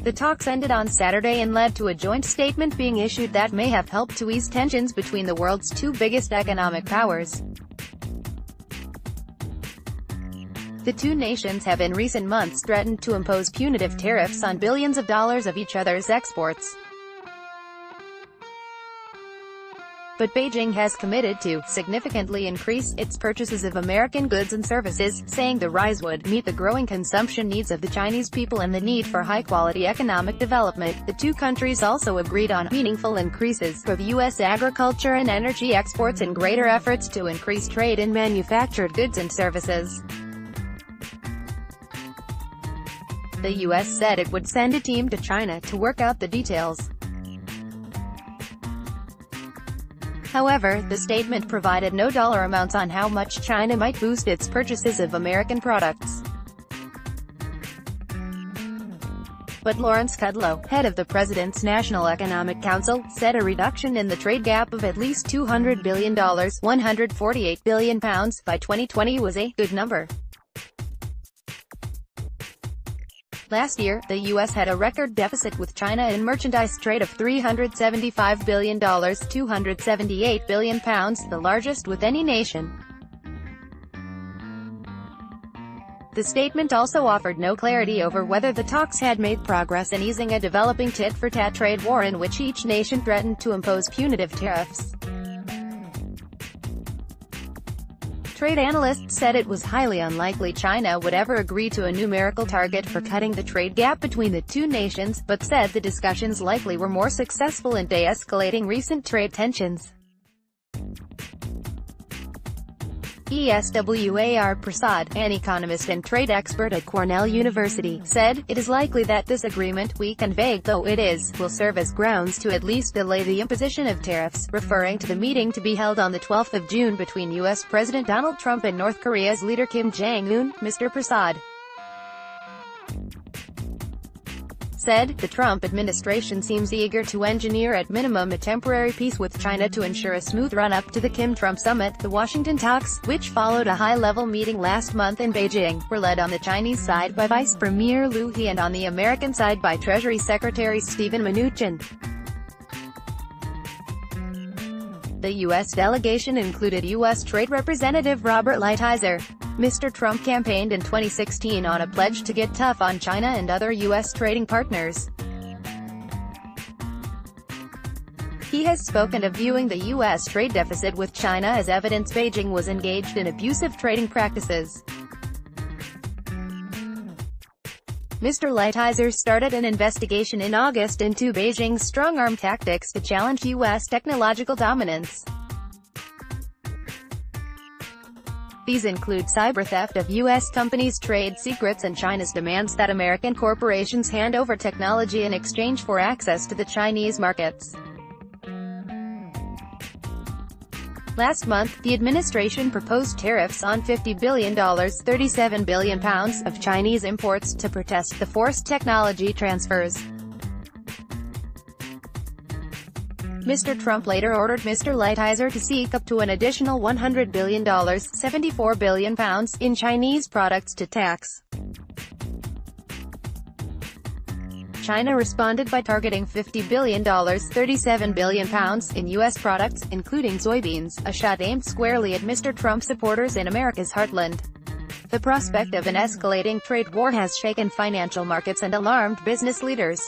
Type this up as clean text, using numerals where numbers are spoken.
The talks ended on Saturday and led to a joint statement being issued that may have helped to ease tensions between the world's two biggest economic powers. The two nations have in recent months threatened to impose punitive tariffs on billions of dollars of each other's exports. But Beijing has committed to significantly increase its purchases of American goods and services, saying the rise would meet the growing consumption needs of the Chinese people and the need for high-quality economic development. The two countries also agreed on meaningful increases of U.S. agriculture and energy exports and greater efforts to increase trade in manufactured goods and services. The U.S. said it would send a team to China to work out the details. However, the statement provided no dollar amounts on how much China might boost its purchases of American products. But Lawrence Kudlow, head of the President's National Economic Council, said a reduction in the trade gap of at least $200 billion (£148 billion) by 2020 was a good number. Last year, the U.S. had a record deficit with China in merchandise trade of $375 billion (£278 billion), the largest with any nation. The statement also offered no clarity over whether the talks had made progress in easing a developing tit-for-tat trade war in which each nation threatened to impose punitive tariffs. Trade analysts said it was highly unlikely China would ever agree to a numerical target for cutting the trade gap between the two nations, but said the discussions likely were more successful in de-escalating recent trade tensions. Eswar Prasad, an economist and trade expert at Cornell University, said, "It is likely that this agreement, weak and vague though it is, will serve as grounds to at least delay the imposition of tariffs," referring to the meeting to be held on the 12th of June between U.S. President Donald Trump and North Korea's leader Kim Jong-un. Mr. Prasad said, "The Trump administration seems eager to engineer at minimum a temporary peace with China to ensure a smooth run-up to the Kim-Trump summit." The Washington talks, which followed a high-level meeting last month in Beijing, were led on the Chinese side by Vice Premier Liu He and on the American side by Treasury Secretary Steven Mnuchin. The U.S. delegation included U.S. Trade Representative Robert Lighthizer. Mr. Trump campaigned in 2016 on a pledge to get tough on China and other U.S. trading partners. He has spoken of viewing the U.S. trade deficit with China as evidence Beijing was engaged in abusive trading practices. Mr. Lighthizer started an investigation in August into Beijing's strong-arm tactics to challenge U.S. technological dominance. These include cyber theft of U.S. companies' trade secrets and China's demands that American corporations hand over technology in exchange for access to the Chinese markets. Last month, the administration proposed tariffs on $50 billion (£37 billion) of Chinese imports to protest the forced technology transfers. Mr. Trump later ordered Mr. Lighthizer to seek up to an additional $100 billion (£74 billion) in Chinese products to tax. China responded by targeting $50 billion (£37 billion) in U.S. products, including soybeans, a shot aimed squarely at Mr. Trump supporters in America's heartland. The prospect of an escalating trade war has shaken financial markets and alarmed business leaders.